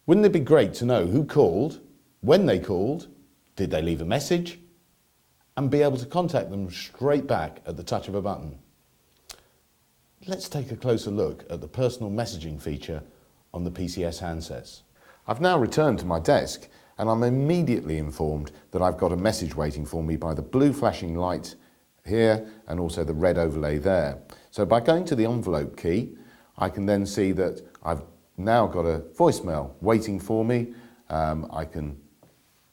Wouldn't it be great to know who called, when they called, did they leave a message, and be able to contact them straight back at the touch of a button? Let's take a closer look at the personal messaging feature on the PCS handsets. I've now returned to my desk and I'm immediately informed that I've got a message waiting for me by the blue flashing light here and also the red overlay there. So by going to the envelope key, I can then see that I've now got a voicemail waiting for me. I can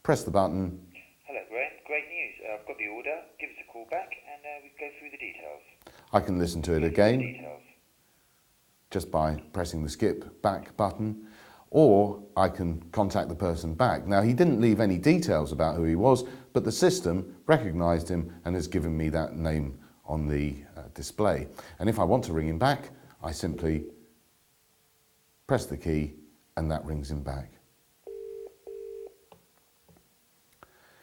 press the button. Hello, Graham. Great news. I've got the order. Give us a call back and we can go through the details. I can listen to it again just by pressing the skip back button, or I can contact the person back. Now, he didn't leave any details about who he was, but the system recognised him and has given me that name on the display. And if I want to ring him back, I simply press the key and that rings him back.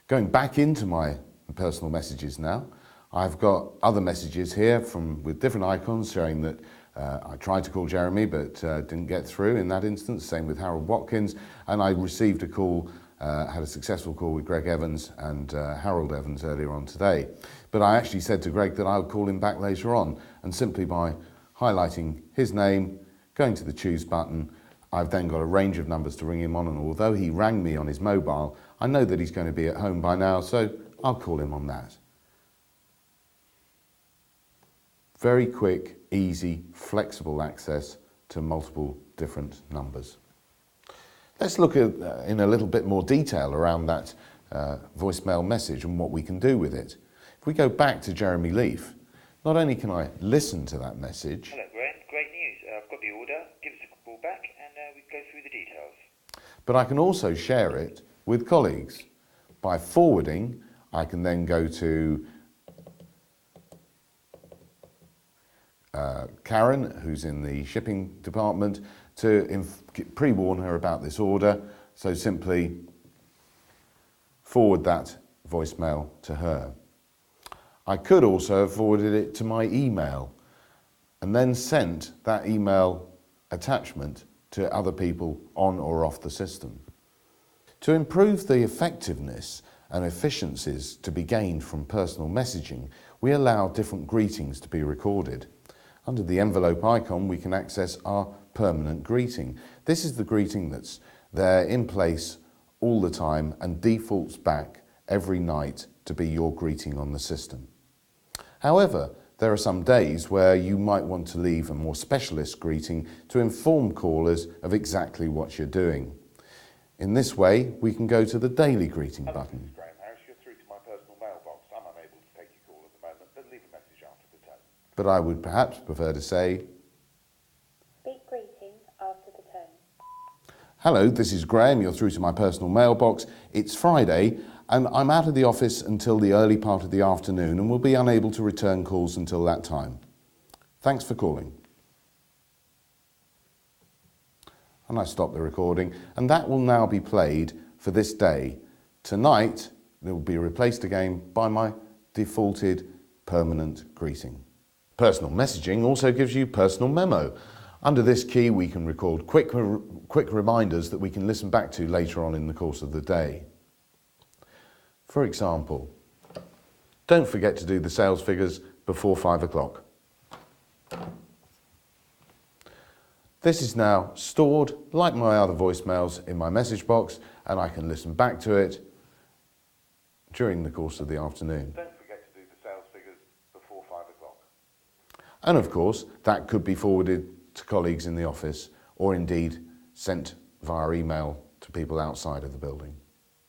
Going back into my personal messages now, I've got other messages here with different icons showing that I tried to call Jeremy but didn't get through in that instance. Same with Harold Watkins, and I received a call, had a successful call with Greg Evans and Harold Evans earlier on today. But I actually said to Greg that I would call him back later on, and simply by highlighting his name, going to the choose button, I've then got a range of numbers to ring him on, and although he rang me on his mobile, I know that he's going to be at home by now, so I'll call him on that. Very quick, easy, flexible access to multiple different numbers. Let's look at, in a little bit more detail around that voicemail message and what we can do with it. If we go back to Jeremy Leaf, not only can I listen to that message. Hello, Graham. Great news. I've got the order. Give us a call back and we can go through the details. But I can also share it with colleagues. By forwarding, I can then go to Karen, who's in the shipping department, to pre-warn her about this order. So simply forward that voicemail to her. I could also have forwarded it to my email and then sent that email attachment to other people on or off the system. To improve the effectiveness and efficiencies to be gained from personal messaging, we allow different greetings to be recorded. Under the envelope icon, we can access our permanent greeting. This is the greeting that's there in place all the time and defaults back every night to be your greeting on the system. However, there are some days where you might want to leave a more specialist greeting to inform callers of exactly what you're doing. In this way, we can go to the daily greeting button. You're through to my personal mailbox. I'm unable to take your call at the moment, but leave a message after the tone. But I would perhaps prefer to say, speak greeting after the tone. hello, this is Graham, you're through to my personal mailbox. It's Friday and I'm out of the office until the early part of the afternoon and will be unable to return calls until that time. Thanks for calling. And I stop the recording, and that will now be played for this day. Tonight, it will be replaced again by my defaulted permanent greeting. Personal messaging also gives you personal memo. Under this key, we can record quick reminders that we can listen back to later on in the course of the day. For example, don't forget to do the sales figures before 5 o'clock. This is now stored, like my other voicemails, in my message box, and I can listen back to it during the course of the afternoon. Don't forget to do the sales figures before 5 o'clock. And of course, that could be forwarded to colleagues in the office, or indeed sent via email to people outside of the building.